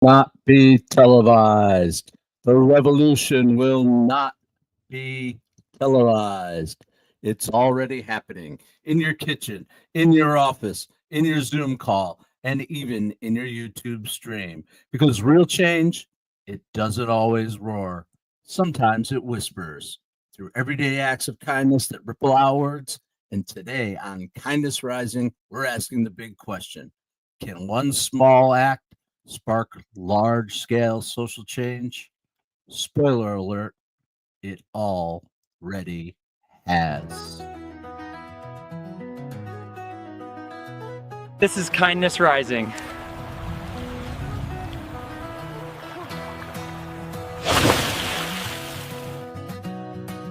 not be televised. The revolution will not be televised. It's already happening in your kitchen, in your office, in your Zoom call, and even in your YouTube stream. Because real change, it doesn't always roar. Sometimes it whispers through everyday acts of kindness that ripple outwards. And today on Kindness Rising, we're asking the big question: can one small act spark large scale social change? Spoiler alert, it already has. This is Kindness Rising.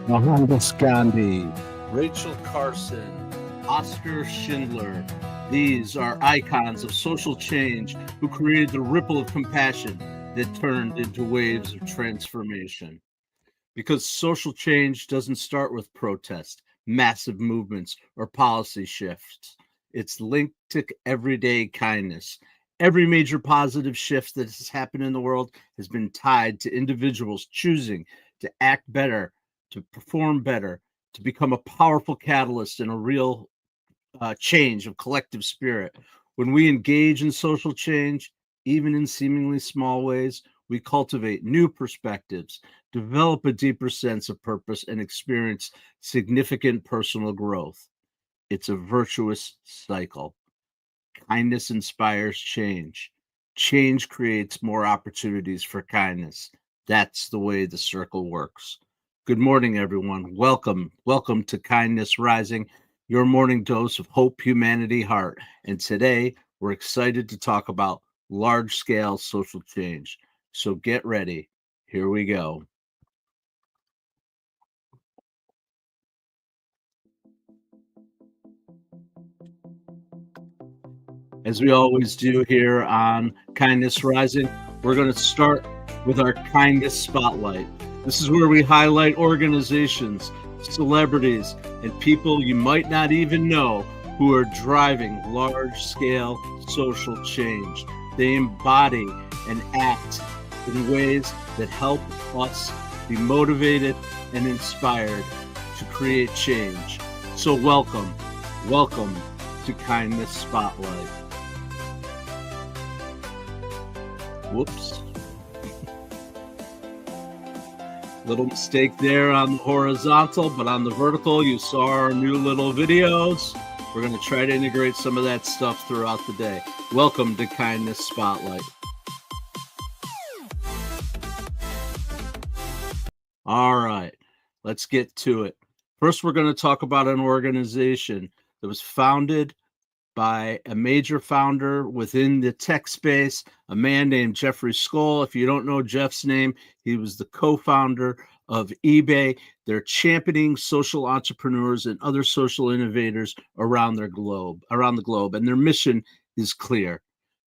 Mohandas Gandhi, Rachel Carson, Oscar Schindler. These are icons of social change who created the ripple of compassion that turned into waves of transformation. Because social change doesn't start with protest, massive movements, or policy shifts. It's linked to everyday kindness. Every major positive shift that has happened in the world has been tied to individuals choosing to act better, to perform better, to become a powerful catalyst in a real change of collective spirit. When we engage in social change, even in seemingly small ways, we cultivate new perspectives, develop a deeper sense of purpose, and experience significant personal growth. It's a virtuous cycle. Kindness inspires change. Change creates more opportunities for kindness. That's the way the circle works. Good morning, everyone. Welcome to Kindness Rising, your morning dose of hope, humanity, heart. And today, we're excited to talk about large-scale social change. So get ready. Here we go. As we always do here on Kindness Rising, we're going to start with our kindness spotlight. This is where we highlight organizations, celebrities, and people you might not even know who are driving large-scale social change. They embody and act in ways that help us be motivated and inspired to create change. So welcome to Kindness Spotlight. Whoops. Little mistake there on the horizontal, but on the vertical, you saw our new little videos. We're going to try to integrate some of that stuff throughout the day. Welcome to Kindness Spotlight. All right, let's get to it. First, we're going to talk about an organization that was founded by a major founder within the tech space, a man named Jeffrey Skoll. If you don't know Jeff's name, he was the co-founder of eBay. They're championing social entrepreneurs and other social innovators around the globe. And their mission is clear: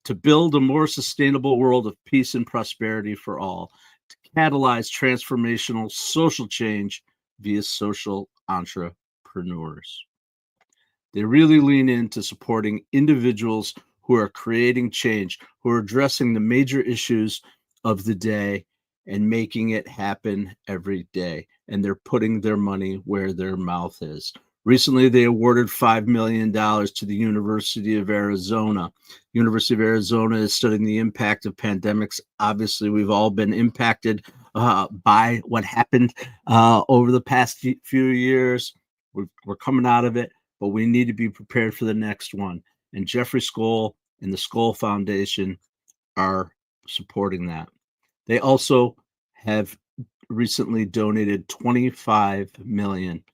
to build a more sustainable world of peace and prosperity for all, to catalyze transformational social change via social entrepreneurs. They really lean into supporting individuals who are creating change, who are addressing the major issues of the day and making it happen every day. And they're putting their money where their mouth is. Recently, they awarded $5 million to the University of Arizona. University of Arizona is studying the impact of pandemics. Obviously, we've all been impacted by what happened over the past few years. We're coming out of it, but we need to be prepared for the next one. And Jeffrey Skoll and the Skoll Foundation are supporting that. They also have recently donated $25 million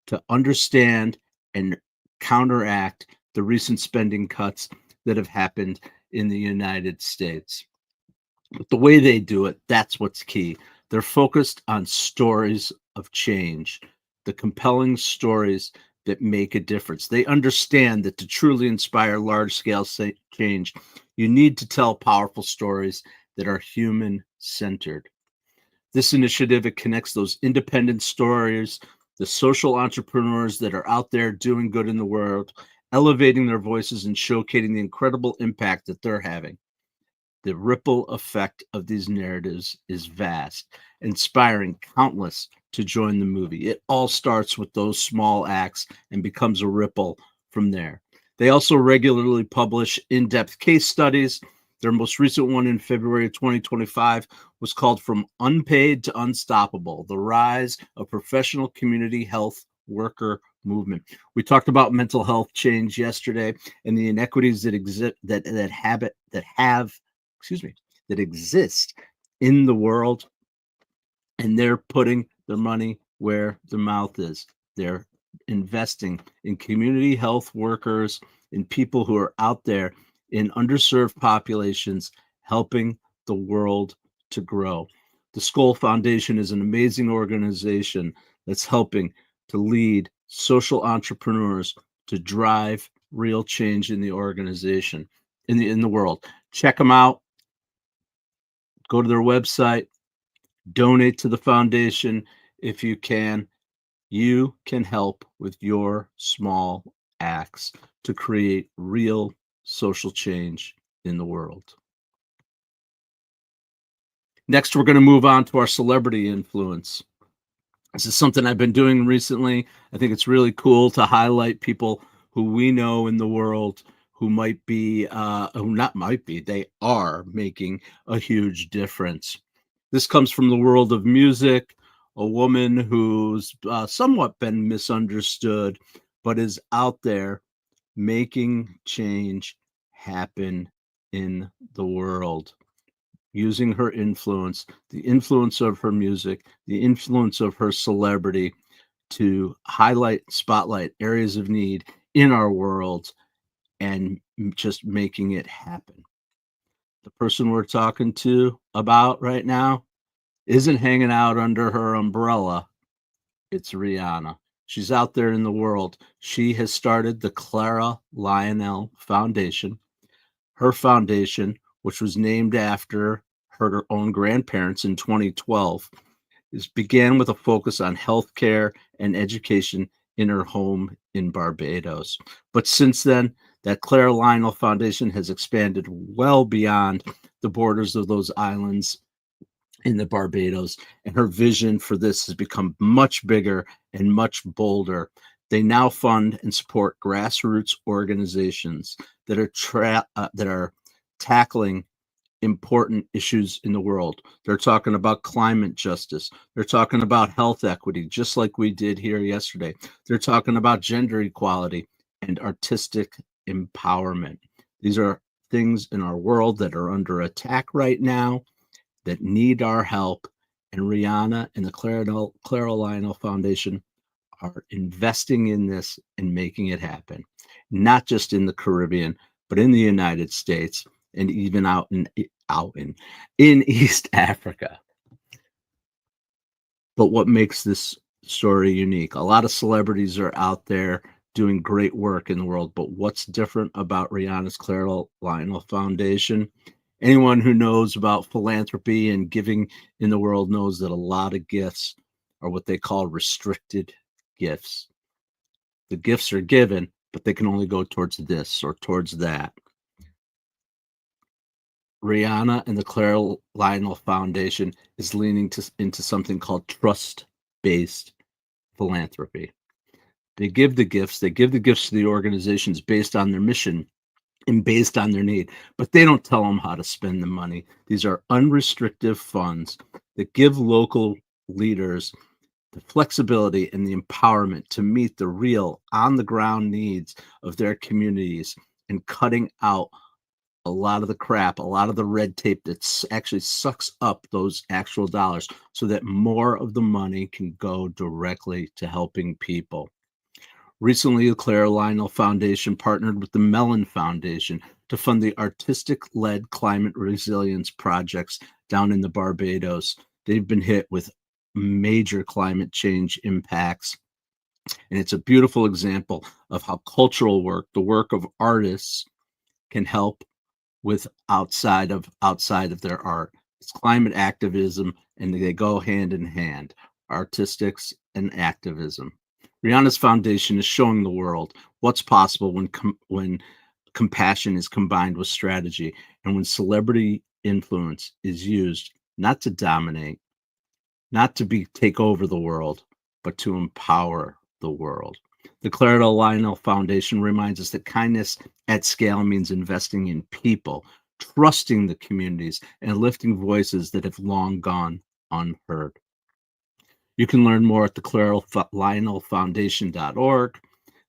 to understand and counteract the recent spending cuts that have happened in the United States. But the way they do it, that's what's key. They're focused on stories of change, the compelling stories that make a difference. They understand that to truly inspire large-scale change, you need to tell powerful stories that are human-centered. This initiative, it connects those independent stories, the social entrepreneurs that are out there doing good in the world, elevating their voices and showcasing the incredible impact that they're having. The ripple effect of these narratives is vast, inspiring countless to join the movie. It all starts with those small acts and becomes a ripple from there. They also regularly publish in depth case studies. Their most recent one in February of 2025 was called From Unpaid to Unstoppable: The Rise of Professional Community Health Worker Movement. We talked about mental health change yesterday and the inequities that exist that exist in the world, and they're putting their money where their mouth is. They're investing in community health workers, in people who are out there in underserved populations, helping the world to grow. The Skoll Foundation is an amazing organization that's helping to lead social entrepreneurs to drive real change in the organization, in the world. Check them out. Go to their website, donate to the foundation if you can. You can help with your small acts to create real social change in the world. Next, we're going to move on to our celebrity influence. This is something I've been doing recently. I think it's really cool to highlight people who we know in the world who might be, who not might be, they are making a huge difference. This comes from the world of music, a woman who's somewhat been misunderstood, but is out there making change happen in the world, using her influence, the influence of her music, the influence of her celebrity to highlight, spotlight areas of need in our world and just making it happen. The person we're talking to about right now isn't hanging out under her umbrella. It's Rihanna. She's out there in the world. She has started the Clara Lionel Foundation. Her foundation, which was named after her own grandparents in 2012, began with a focus on healthcare and education in her home in Barbados. But since then, that Clara Lionel Foundation has expanded well beyond the borders of those islands in the Barbados, and her vision for this has become much bigger and much bolder. They now fund and support grassroots organizations that are tackling important issues in the world. They're talking about climate justice. They're talking about health equity, just like we did here yesterday. They're talking about gender equality and artistic empowerment. These are things in our world that are under attack right now, that need our help. And Rihanna and the Clara Lionel Foundation are investing in this and making it happen, not just in the Caribbean, but in the United States and even out in East Africa. But what makes this story unique? A lot of celebrities are out there doing great work in the world, but what's different about Rihanna's Clara Lionel Foundation? Anyone who knows about philanthropy and giving in the world knows that a lot of gifts are what they call restricted gifts. The gifts are given, but they can only go towards this or towards that. Rihanna and the Clara Lionel Foundation is leaning into something called trust-based philanthropy. They give the gifts to the organizations based on their mission and based on their need, but they don't tell them how to spend the money. These are unrestricted funds that give local leaders the flexibility and the empowerment to meet the real on the ground needs of their communities, and cutting out a lot of the crap, a lot of the red tape that actually sucks up those actual dollars so that more of the money can go directly to helping people. Recently, the Clara Lionel Foundation partnered with the Mellon Foundation to fund the artistic-led climate resilience projects down in the Barbados. They've been hit with major climate change impacts, and it's a beautiful example of how cultural work, the work of artists, can help with outside of their art. It's climate activism, and they go hand in hand, artistics and activism. Rihanna's foundation is showing the world what's possible when compassion is combined with strategy, and when celebrity influence is used not to dominate, not to take over the world, but to empower the world. The Clara Lionel Foundation reminds us that kindness at scale means investing in people, trusting the communities, and lifting voices that have long gone unheard. You can learn more at the ClaraLionelFoundation.org.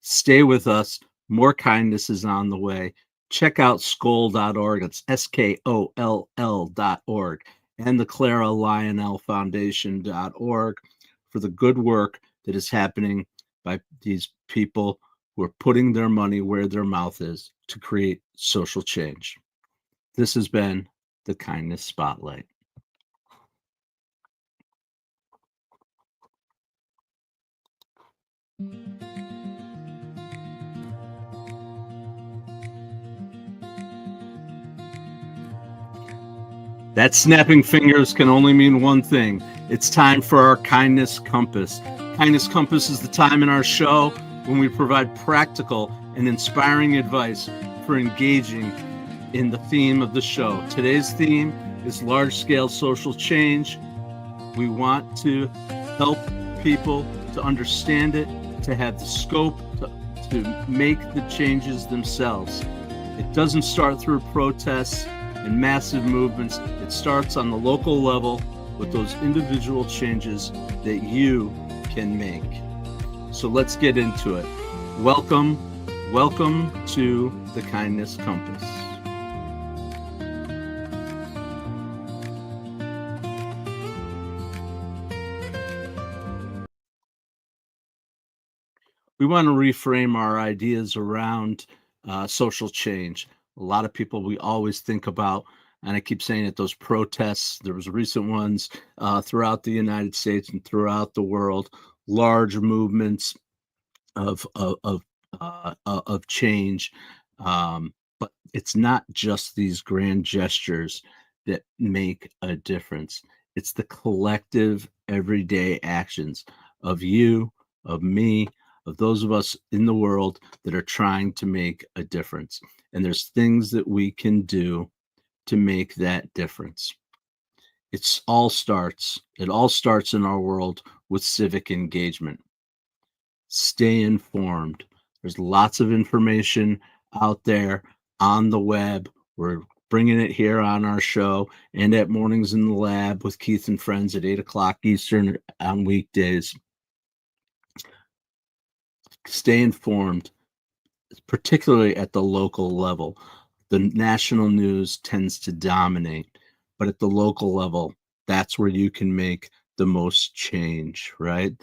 Stay with us. More kindness is on the way. Check out skoll.org. It's SKOLL.org. And the ClaraLionelFoundation.org for the good work that is happening by these people who are putting their money where their mouth is to create social change. This has been the Kindness Spotlight. That snapping fingers can only mean one thing. It's time for our Kindness Compass. Kindness Compass is the time in our show when we provide practical and inspiring advice for engaging in the theme of the show. Today's theme is large-scale social change. We want to help people to understand it, to have the scope to make the changes themselves. It doesn't start through protests and massive movements. It starts on the local level with those individual changes that you can make. So let's get into it. Welcome to the Kindness Compass. We want to reframe our ideas around social change. A lot of people we always think about, and I keep saying it, those protests. There was recent ones throughout the United States and throughout the world, large movements of change. But it's not just these grand gestures that make a difference. It's the collective everyday actions of you, of me, of those of us in the world that are trying to make a difference. And there's things that we can do to make that difference. It all starts in our world with civic engagement. Stay informed. There's lots of information out there on the web. We're bringing it here on our show and at Mornings in the Lab with Keith and Friends at 8 o'clock Eastern on weekdays. Stay informed, particularly at the local level. The national news tends to dominate, but at the local level, that's where you can make the most change, right?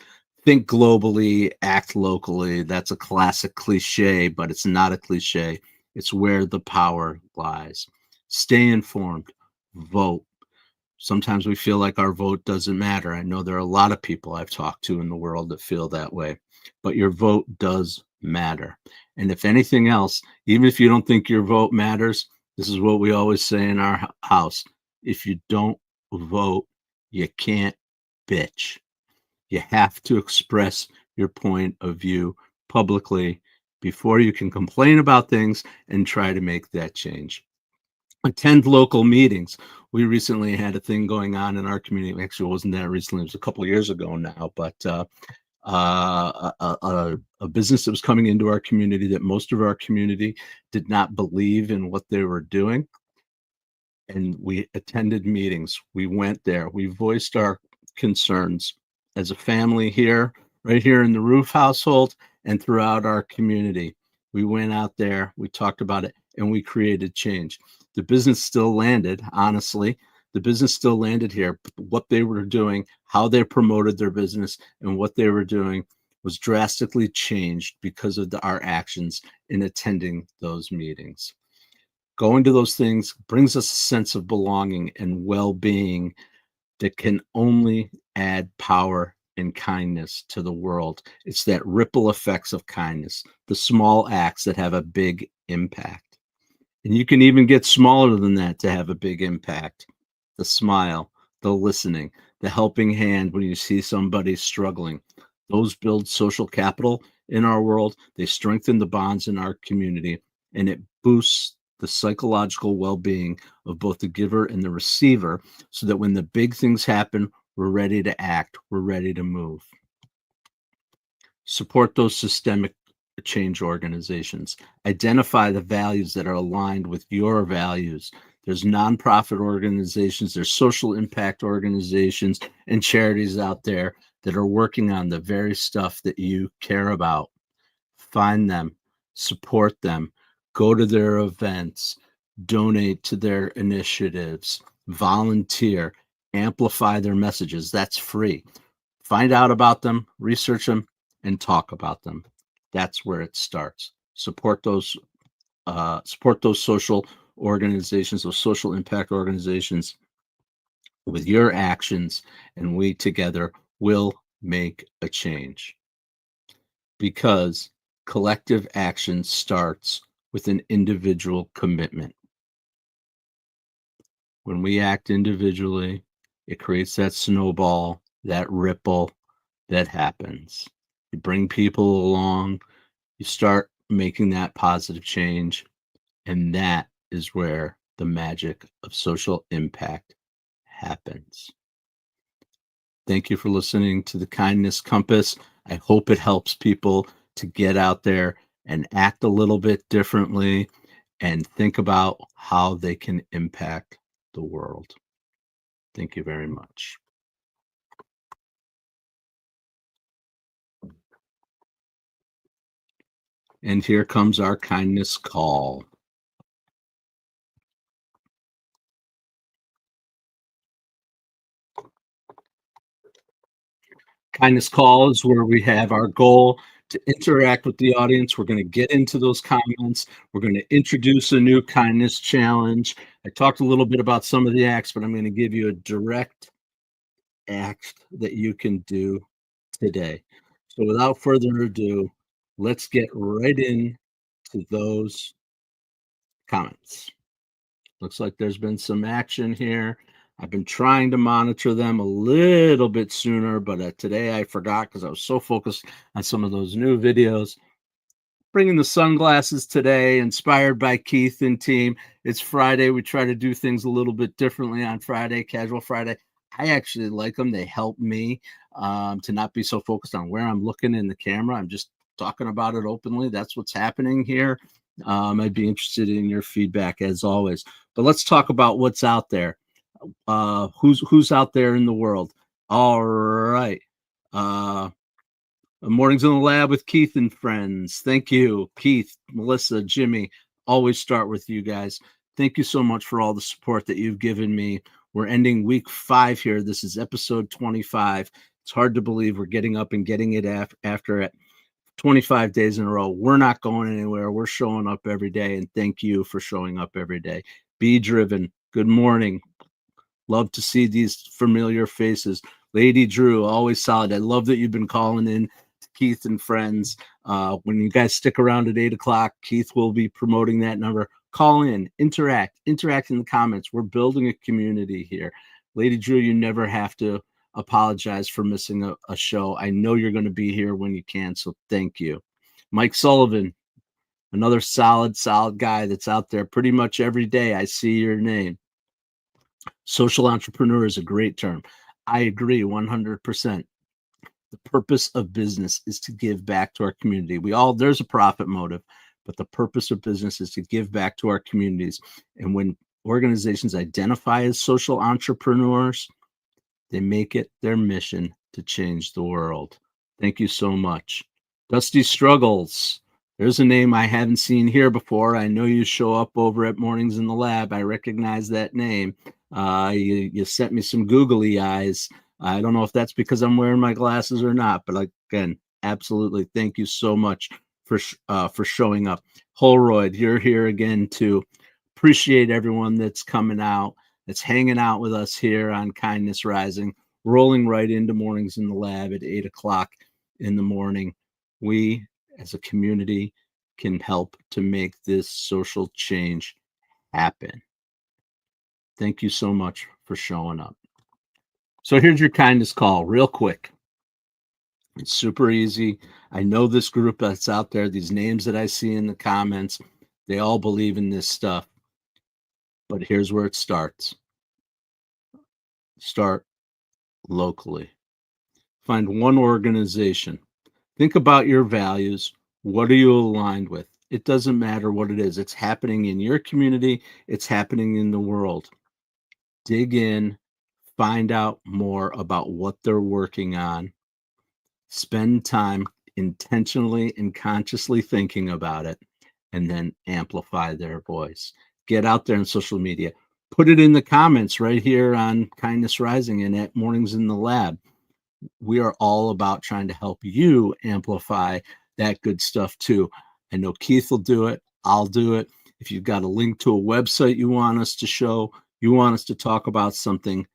Think globally, act locally. That's a classic cliche, but it's not a cliche. It's where the power lies. Stay informed, vote. Sometimes we feel like our vote doesn't matter. I know there are a lot of people I've talked to in the world that feel that way, but your vote does matter. And if anything else, even if you don't think your vote matters, this is what we always say in our house. If you don't vote, you can't bitch. You have to express your point of view publicly before you can complain about things and try to make that change. Attend local meetings. We recently had a thing going on in our community. Actually, it wasn't that recently. It was a couple of years ago now, but a business that was coming into our community that most of our community did not believe in what they were doing. And we attended meetings. We went there. We voiced our concerns as a family here, right here in the Roof household and throughout our community. We went out there, we talked about it, and we created change. The business still landed, honestly. The business still landed here. But what they were doing, how they promoted their business, and what they were doing was drastically changed because of our actions in attending those meetings. Going to those things brings us a sense of belonging and well-being that can only add power and kindness to the world. It's that ripple effects of kindness, the small acts that have a big impact. And you can even get smaller than that to have a big impact. The smile, the listening, the helping hand when you see somebody struggling. Those build social capital in our world. They strengthen the bonds in our community, and it boosts the psychological well-being of both the giver and the receiver, so that when the big things happen, we're ready to act, we're ready to move. Support those systemic change organizations. Identify the values that are aligned with your values. There's nonprofit organizations, there's social impact organizations and charities out there that are working on the very stuff that you care about. Find them, support them, go to their events, donate to their initiatives, volunteer, amplify their messages. That's free. Find out about them, research them, and talk about them. That's where it starts. Support those social organizations, those social impact organizations with your actions, and we together will make a change. Because collective action starts with an individual commitment. When we act individually, it creates that snowball, that ripple that happens. You bring people along, you start making that positive change, and that is where the magic of social impact happens. Thank you for listening to the Kindness Compass. I hope it helps people to get out there and act a little bit differently and think about how they can impact the world. Thank you very much. And here comes our kindness call. Kindness call is where we have our goal to interact with the audience. We're going to get into those comments. We're going to introduce a new kindness challenge. I talked a little bit about some of the acts, but I'm going to give you a direct act that you can do today. So without further ado, let's get right into those comments. Looks like there's been some action here. I've been trying to monitor them a little bit sooner, but today I forgot because I was so focused on some of those new videos. Bringing the sunglasses today, inspired by Keith and team. It's Friday. We try to do things a little bit differently on Friday, Casual Friday. I actually like them. They help me to not be so focused on where I'm looking in the camera. I'm just talking about it openly. That's what's happening here. I'd be interested in your feedback as always. But let's talk about what's out there. Who's out there in the world? All right. Mornings in the Lab with Keith and friends. Thank you, Keith, Melissa, Jimmy. Always start with you guys. Thank you so much for all the support that you've given me. We're ending week 5 here. This is episode 25. It's hard to believe we're getting up and getting it after it 25 days in a row. We're not going anywhere. We're showing up every day, and thank you for showing up every day. Be driven. Good morning. Love to see these familiar faces. Lady Drew, always solid. I love that you've been calling in to Keith and friends. When you guys stick around at 8 o'clock, Keith will be promoting that number. Call in, interact in the comments. We're building a community here. Lady Drew, you never have to apologize for missing a show. I know you're going to be here when you can, so thank you. Mike Sullivan, another solid guy that's out there pretty much every day. I see your name. Social entrepreneur is a great term. I agree 100%. The purpose of business is to give back to our community. There's a profit motive, but the purpose of business is to give back to our communities. And when organizations identify as social entrepreneurs, they make it their mission to change the world. Thank you so much. Dusty Struggles. There's a name I haven't seen here before. I know you show up over at Mornings in the Lab. I recognize that name. You sent me some googly eyes. I don't know if that's because I'm wearing my glasses or not, but again, absolutely. Thank you so much for showing up. Holroyd, you're here again too. Appreciate everyone that's coming out, that's hanging out with us here on Kindness Rising, rolling right into Mornings in the Lab at 8 o'clock in the morning. We, as a community, can help to make this social change happen. Thank you so much for showing up. So here's your kindness call, real quick. It's super easy. I know this group that's out there, these names that I see in the comments, they all believe in this stuff. But here's where it starts. Start locally. Find one organization. Think about your values. What are you aligned with? It doesn't matter what it is. It's happening in your community. It's happening in the world. Dig in, find out more about what they're working on. Spend time intentionally and consciously thinking about it, and then amplify their voice. Get out there on social media. Put it in the comments right here on Kindness Rising and at Mornings in the Lab. We are all about trying to help you amplify that good stuff too. I know Keith will do it. I'll do it. If you've got a link to a website you want us to show, you want us to talk about something,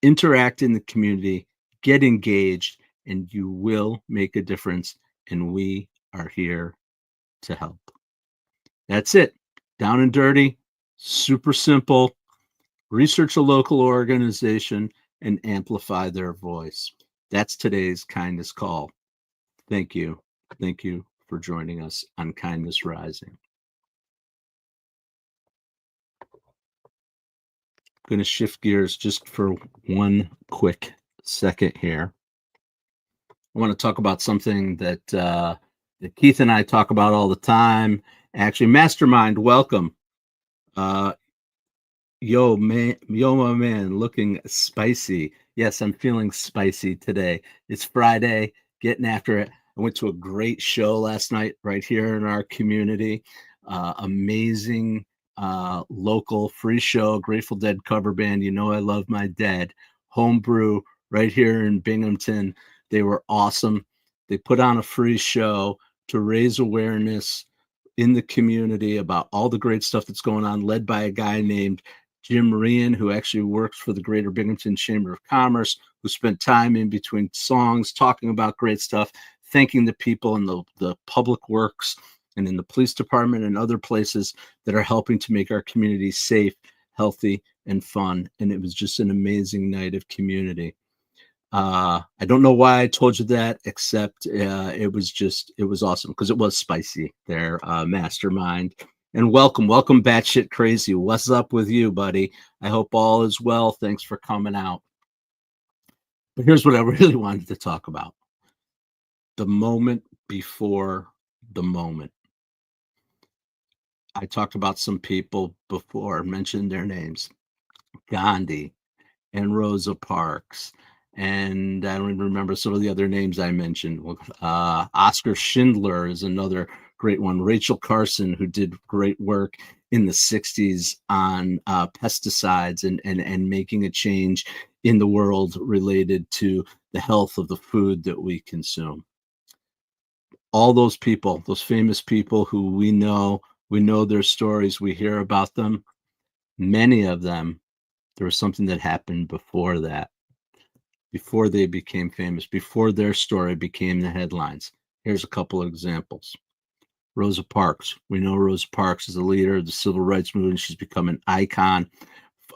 interact in the community, get engaged, and you will make a difference. And we are here to help. That's it. Down and dirty, super simple. Research a local organization and amplify their voice. That's today's Kindness Call. Thank you. Thank you for joining us on Kindness Rising. I'm going to shift gears just for one quick second here. I want to talk about something that Keith and I talk about all the time. Actually, Mastermind, welcome. Yo, my man, looking spicy. Yes, I'm feeling spicy today. It's Friday, getting after it. I went to a great show last night right here in our community. Amazing local free show, Grateful Dead cover band. You know I love my dad. Homebrew right here in Binghamton. They were awesome. They put on a free show to raise awareness in the community about all the great stuff that's going on, led by a guy named Jim Rian, who actually works for the Greater Binghamton Chamber of Commerce, who spent time in between songs talking about great stuff, thanking the people in the public works and in the police department and other places that are helping to make our community safe, healthy, and fun. And it was just an amazing night of community. I don't know why I told you that, except it was awesome because it was spicy there, Mastermind. And welcome batshit crazy. What's up with you, buddy? I hope all is well. Thanks for coming out. But here's what I really wanted to talk about. The moment before the moment. I talked about some people before, mentioned their names. Gandhi and Rosa Parks. And I don't even remember some of the other names I mentioned. Oscar Schindler is another great one. Rachel Carson, who did great work in the 60s on pesticides and making a change in the world related to the health of the food that we consume. All those people, those famous people who we know their stories, we hear about them. Many of them, there was something that happened before that, before they became famous, before their story became the headlines. Here's a couple of examples. Rosa Parks. We know Rosa Parks is a leader of the civil rights movement. She's become an icon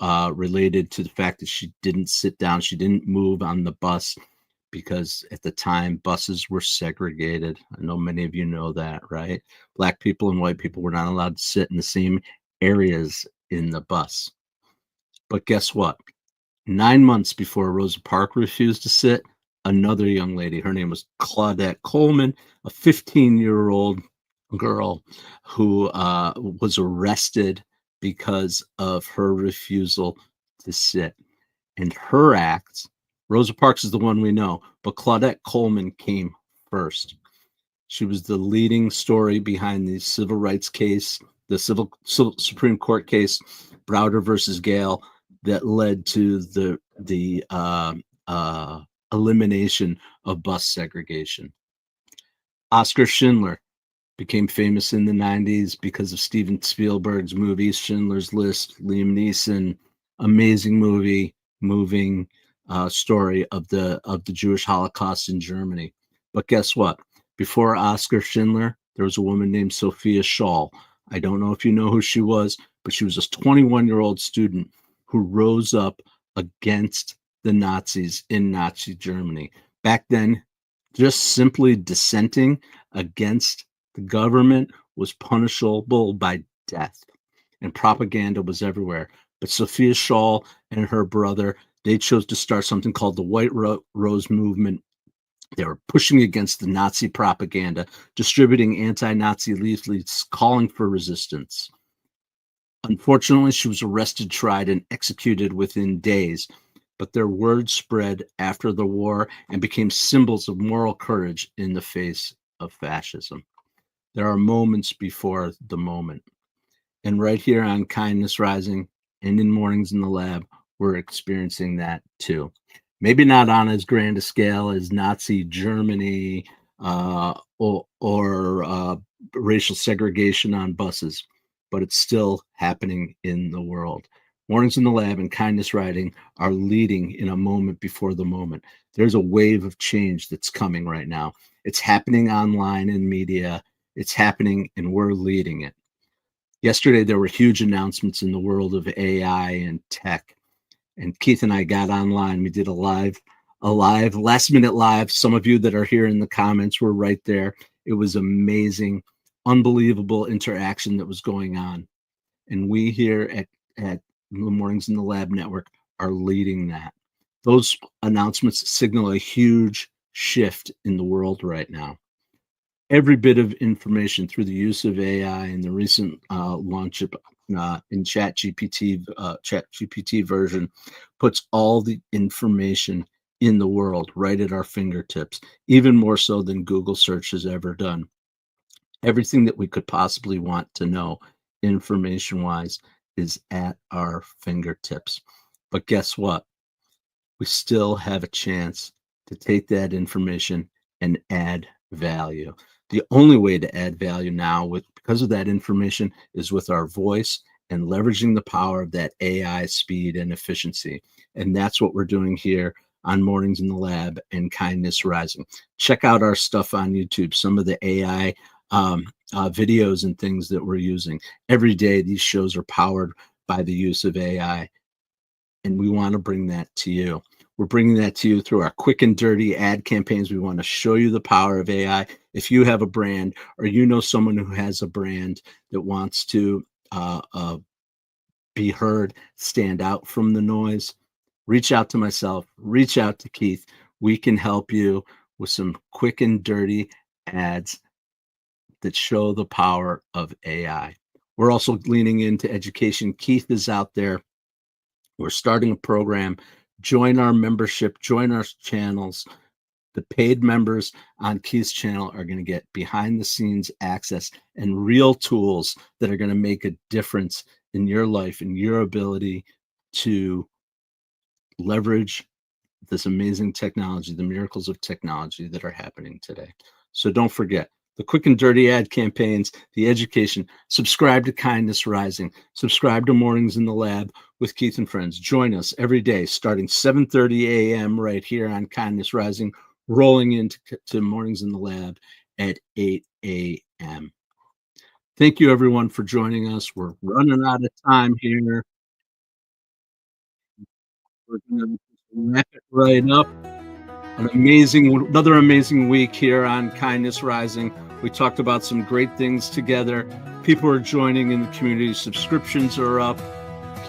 related to the fact that she didn't sit down. She didn't move on the bus because at the time buses were segregated. I know many of you know that, right? Black people and white people were not allowed to sit in the same areas in the bus. But guess what? 9 months before Rosa Parks refused to sit, another young lady, her name was Claudette Coleman, a 15-year-old girl who was arrested because of her refusal to sit. And her acts, Rosa Parks is the one we know, but Claudette Coleman came first. She was the leading story behind the civil rights case, the civil Supreme Court case, Browder versus Gale, that led to the elimination of bus segregation. Oscar Schindler became famous in the 90s because of Steven Spielberg's movies, Schindler's List, Liam Neeson, amazing movie, moving story of the Jewish Holocaust in Germany. But guess what? Before Oscar Schindler, there was a woman named Sophia Scholl. I don't know if you know who she was, but she was a 21-year-old student who rose up against the Nazis in Nazi Germany. Back then, just simply dissenting against the government was punishable by death, and propaganda was everywhere. But Sophia Scholl and her brother, they chose to start something called the White Rose Movement. They were pushing against the Nazi propaganda, distributing anti-Nazi leaflets calling for resistance. Unfortunately, she was arrested, tried, and executed within days, but their words spread after the war and became symbols of moral courage in the face of fascism. There are moments before the moment. And right here on Kindness Rising and in Mornings in the Lab, we're experiencing that too. Maybe not on as grand a scale as Nazi Germany or racial segregation on buses, but it's still happening in the world. Mornings in the Lab and Kindness Rising are leading in a moment before the moment. There's a wave of change that's coming right now. It's happening online in media. It's happening, and we're leading it. Yesterday, there were huge announcements in the world of AI and tech. And Keith and I got online. We did a live last minute live. Some of you that are here in the comments were right there. It was amazing, unbelievable interaction that was going on. And we here at the Mornings in the Lab Network are leading that. Those announcements signal a huge shift in the world right now. Every bit of information through the use of AI and the recent launch of in ChatGPT version puts all the information in the world right at our fingertips, even more so than Google search has ever done. Everything that we could possibly want to know information-wise is at our fingertips. But guess what? We still have a chance to take that information and add value. The only way to add value now because of that information is with our voice and leveraging the power of that AI speed and efficiency. And that's what we're doing here on Mornings in the Lab and Kindness Rising. Check out our stuff on YouTube, some of the AI videos and things that we're using. Every day, these shows are powered by the use of AI, and we want to bring that to you. We're bringing that to you through our quick and dirty ad campaigns. We want to show you the power of AI. If you have a brand or you know someone who has a brand that wants to be heard, stand out from the noise, reach out to myself, reach out to Keith. We can help you with some quick and dirty ads that show the power of AI. We're also leaning into education. Keith is out there. We're starting a program. Join our membership, join our channels. The paid members on Keith's channel are going to get behind the scenes access and real tools that are going to make a difference in your life and your ability to leverage this amazing technology, the miracles of technology that are happening today. So don't forget the quick and dirty ad campaigns, the education. Subscribe to Kindness Rising. Subscribe to Mornings in the Lab with Keith and Friends. Join us every day starting 7:30 a.m. right here on Kindness Rising, rolling into Mornings in the Lab at 8 a.m. Thank you, everyone, for joining us. We're running out of time here. We're going to wrap it right up. Another amazing week here on Kindness Rising. We talked about some great things together. People are joining in the community. Subscriptions are up.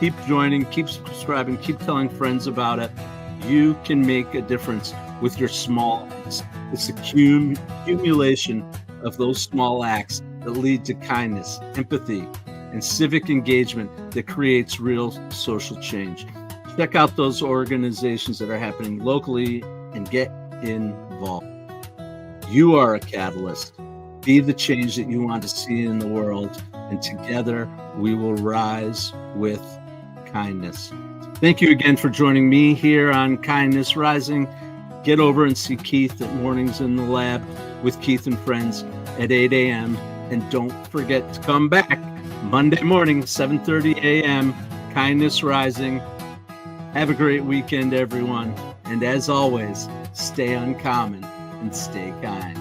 Keep joining, keep subscribing, keep telling friends about it. You can make a difference with your small acts. It's the accumulation of those small acts that lead to kindness, empathy, and civic engagement that creates real social change. Check out those organizations that are happening locally and get involved. You are a catalyst. Be the change that you want to see in the world, and together we will rise with kindness. Thank you again for joining me here on Kindness Rising. Get over and see Keith at Mornings in the Lab with Keith and Friends at 8 a.m. And don't forget to come back Monday morning, 7:30 a.m., Kindness Rising. Have a great weekend, everyone. And as always, stay uncommon and stay kind.